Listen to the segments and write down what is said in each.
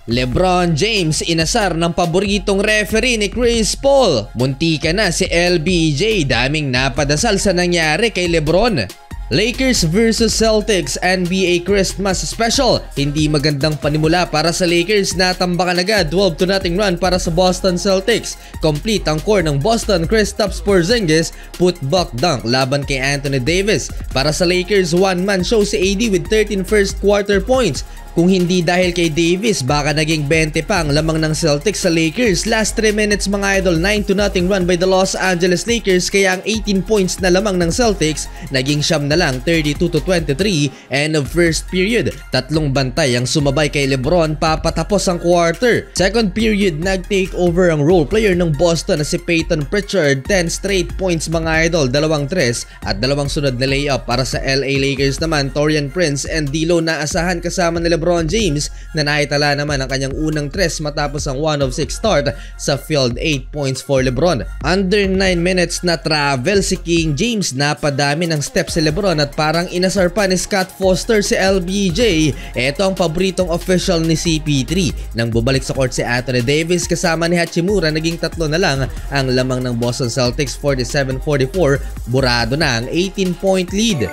LeBron James inasar ng paboritong referee ni Chris Paul. Muntika na si LBJ, daming napadasal sa nangyari kay LeBron. Lakers vs Celtics NBA Christmas Special. Hindi magandang panimula para sa Lakers, natambakan agad 12-0 run para sa Boston Celtics. Complete ang core ng Boston. Kristaps Porzingis putback dunk laban kay Anthony Davis. Para sa Lakers, one-man show si AD with 13 first quarter points. Kung hindi dahil kay Davis, baka naging 20 pa ang lamang ng Celtics sa Lakers. Last 3 minutes mga idol, 9-0 run by the Los Angeles Lakers, kaya ang 18 points na lamang ng Celtics naging siyam na lang, 32-23, end of first period. Tatlong bantay ang sumabay kay LeBron papatapos ang quarter. Second period, nag-take over ang role player ng Boston na si Peyton Pritchard. 10 straight points mga idol, 2 tres at 2 sunod na layup. Para sa LA Lakers naman, Taurean Prince and D'Lo na asahan kasama ni LeBron James na naitala naman ang kanyang unang tres matapos ang 1 of 6 start sa field. 8 points for LeBron. Under 9 minutes na travel si King James, napadami ng steps si LeBron at parang inasar pa ni Scott Foster si LBJ. Ito ang paboritong official ni CP3. Nang bumalik sa court si Anthony Davis kasama ni Hachimura, naging 3 na lang ang lamang ng Boston Celtics. 47-44, burado na ang 18-point lead.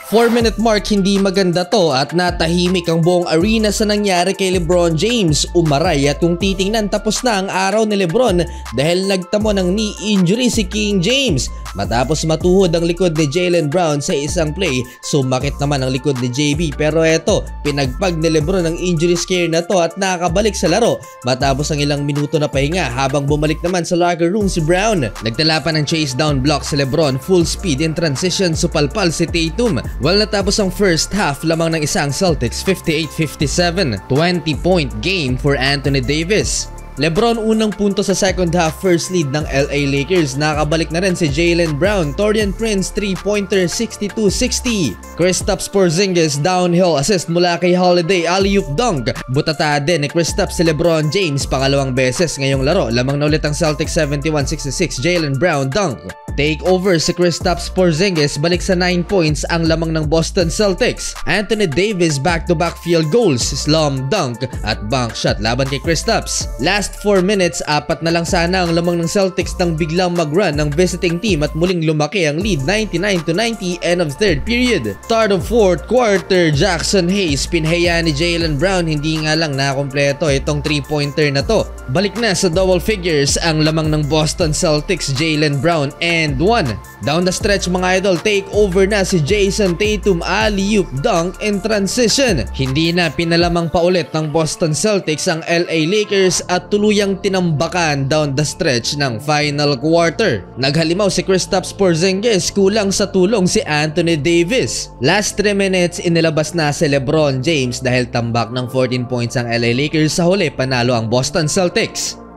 4-minute mark, hindi maganda to at natahimik ang buong arena sa nangyari kay LeBron James. Umaray at kung titingnan, tapos na ang araw ni LeBron dahil nagtamo ng knee injury si King James. Matapos matuhod ang likod ni Jaylen Brown sa isang play, sumakit naman ang likod ni JB, pero eto, pinagpag ni LeBron ang injury scare na to at nakabalik sa laro matapos ang ilang minuto na pahinga. Habang bumalik naman sa locker room si Brown, nagtala pa ng chase down block si LeBron, full speed in transition, supalpal si Tatum. Well, natapos ang first half lamang ng isang Celtics 58-57, 20-point game for Anthony Davis. LeBron unang punto sa second half, first lead ng LA Lakers. Nakabalik na rin si Jaylen Brown. Taurean Prince 3-pointer 62-60. Kristaps Porzingis downhill assist mula kay Holiday, alley-oop dunk. Butata din ni Kristaps si LeBron James pangalawang beses ngayong laro. Lamang na ulit ang Celtics 71-66. Jaylen Brown dunk. Take over si Kristaps Porzingis, balik sa 9 points ang lamang ng Boston Celtics. Anthony Davis back-to-back field goals, slam dunk at bank shot laban kay Kristaps. Last 4 minutes, 4 na lang sana ang lamang ng Celtics nang biglang mag-run ng visiting team at muling lumaki ang lead 99-90, end of third period. Start of fourth quarter, Jackson Hayes pinhaya ni Jaylen Brown, hindi nga lang nakompleto itong 3-pointer na to. Balik na sa double figures ang lamang ng Boston Celtics, Jaylen Brown and 1. Down the stretch mga idol, take over na si Jason Tatum, alley-oop dunk in transition. Hindi na pinalamang paulit ng Boston Celtics ang LA Lakers at tuluyang tinambakan down the stretch ng final quarter. Naghalimaw si Kristaps Porzingis, kulang sa tulong si Anthony Davis. Last 3 minutes, inilabas na si LeBron James dahil tambak ng 14 points ang LA Lakers. Sa huli, panalo ang Boston Celtics.